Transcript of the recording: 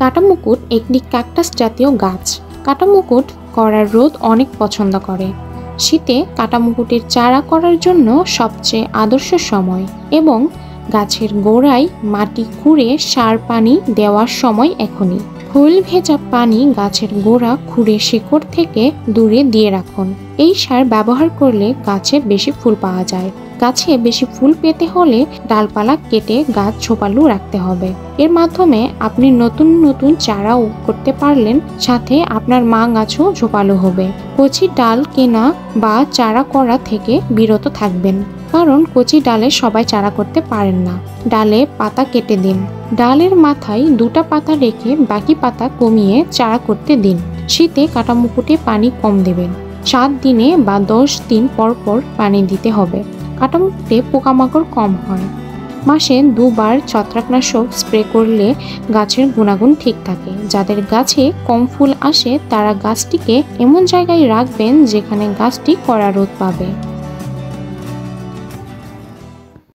কাটামুকুট একটি ক্যাকটাস জাতীয় গাছ। কাটামুকুট করার রোদ অনেক পছন্দ করে। শীতে কাটামুকুটের চারা করার জন্য সবচেয়ে আদর্শ সময় এবং গাছের গোড়ায় মাটি খুঁড়ে সার পানি দেওয়ার সময় এখনই। ফুল ভেজা পানি গাছের গোড়া খুঁড়ে শিকড় থেকে দূরে দিয়ে রাখুন। এই সার ব্যবহার করলে গাছে বেশি ফুল পাওয়া যায়। গাছে বেশি ফুল পেতে হলে ডালপালা কেটে গাছ ঝোপালো রাখতে হবে। এর মাধ্যমে আপনি নতুন নতুন চারাও করতে পারলেন, সাথে আপনার মা গাছও ঝোপালো হবে। কচি ডাল কেনা বা চারা করা থেকে বিরত থাকবেন, কারণ কচি ডালে সবাই চারা করতে পারেন না। ডালে পাতা কেটে দিন। ডালের মাথায় দুটা পাতা রেখে বাকি পাতা কমিয়ে চারা করতে দিন। শীতে কাটামুকুটে পানি কম দেবেন। 7 দিনে বা 10 দিন পর পর পানি দিতে হবে। কাটামুকুটে পোকামাকড় কম হয়। মাসে 2 বার ছত্রাকনাশক স্প্রে করলে গাছের গুণাগুণ ঠিক থাকে। যাদের গাছে কম ফুল আসে তারা গাছটিকে এমন জায়গায় রাখবেন যেখানে গাছটি কড়া রোদ পাবে।